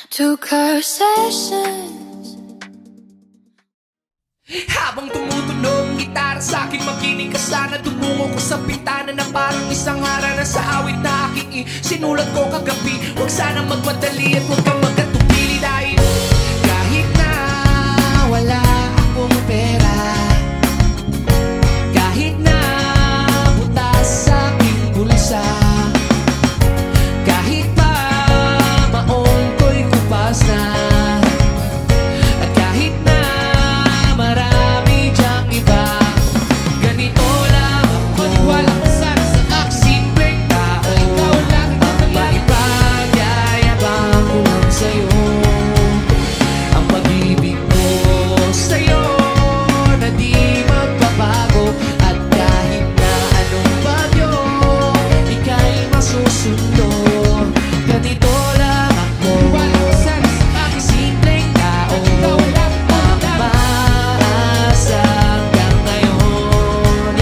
Took her sessions. Habang tumutunog ang gitara sa'kin, makinig ka sana. Tumungo ko sa pintana na parang isang harana sa awit na aking sinulat ko kagabi. Huwag sana magmadali at huwag kang magkatubili dahil kahit na wala akong pera, kahit na butas sa aking bulsa, kahit pa maong ko'y kupas na, at kahit na marami dyang iba, ganito lang ako. Wala ko sana sa aking simpleng tao. Ikaw lang ang maipagyayabang ko lang sa'yo. Ang pag-ibig ko sa'yo na di magbabago, at kahit na anong bagyo ika'y masusundo. Ganito lang ako. Wala ko sana sa aking simpleng tao. Ikaw lang ang maasa hanggang ngayon.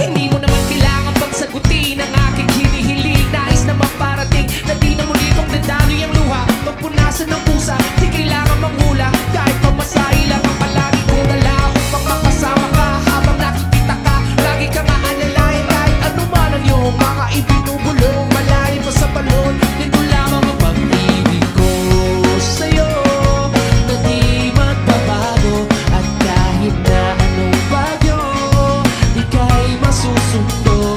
Hindi mo naman kailangan pagsagutin ang aking hinihiling. Nais na maparating na di na muli kong dadaloy ang luha. Magpunasan ng pusa, di kailangan manghula. Kahit pamasahe lang ang palagi kong dala. Upang makasama ka habang nakikita ka, lagi kang aalalayan kahit ano man ang iyong mga ibinubulong. Malalim pa sa balon, nito lamang ang pag-ibig ko sa'yo na di magbabago, at kahit na anong bagyo ika'y masusundo.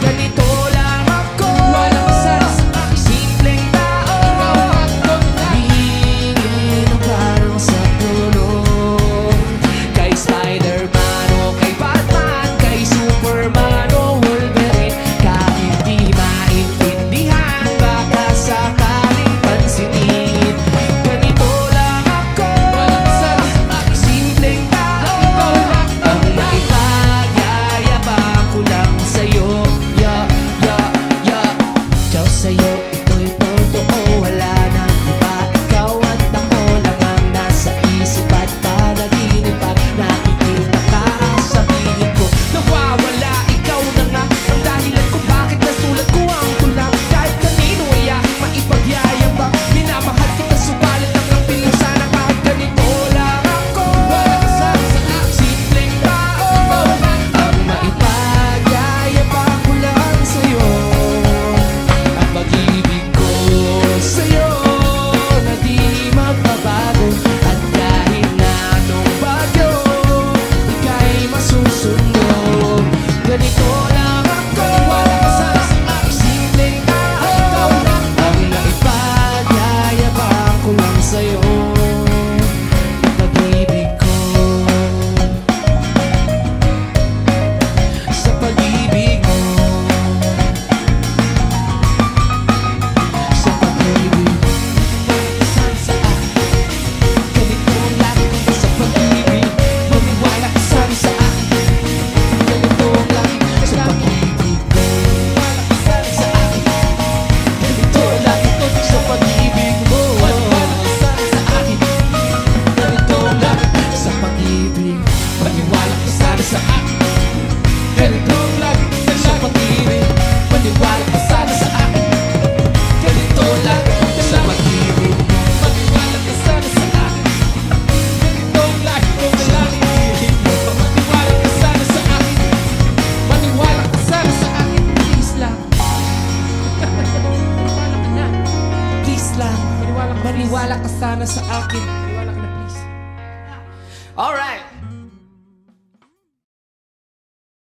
Ganito lang ako. Wala ka sana sa aking simpleng tao. Hingin ang parang sa puno, kay Spider-Man o kay Batman, kay Superman o Wolverine. Kahit di maintindihan, baka sakaling pansinin. Ganito lang ako. Wala ka sana sa aking simpleng tao. Ang maipagyayabang ko lang sa'yo. Ikaw sa'yo, ito'y totoo. Wala nang iba, ikaw at ako lang ang nasa isip at panaginip. At nakikita ka ang sabihin ko, nawawala. Ikaw na nga ang dahilan kung bakit nasulat ko ang tula. Kahit kanino ay aking maipagyayabang, minamahal kita subalit ang napili sana. Kahit ganito lang ako. Wala ka sana sa aking simpleng tao. Ang maipagyayabang ko lang sa'yo. Ang pag-ibig ko sa'yo na di magbabago, at kahit na anong bagyo ika'y masusundo. Ganito lang ako. Wala ka sana sa aking simpleng tao. Ang maipagyayabang ko lang sa'yo. Ang pag-ibig ko sa pag-ibig mo, sa pag-ibig. Sana sa akin, ganito lang sa pag-ibig. Maniwala ka sana sa akin, ganito lang sa pag-ibig ko. Wala ka sana sa akin, ganito lang sa pag-ibig mo. Maniwala ka sana sa akin, ganito lang sa pag-ibig. Maniwala ka sana sa akin, ganito lang sa pag-ibig. Maniwala ka sana sa akin, ganito lang sa pag-ibig. Maniwala ka sana sa akin, ganito lang sa pag-ibig. Maniwala ka sana sa akin, maniwala ka sana sa akin. Please lang. Maniwala ka na. Please lang. Maniwala ka sana sa akin. Maniwala ka na, please. Alright.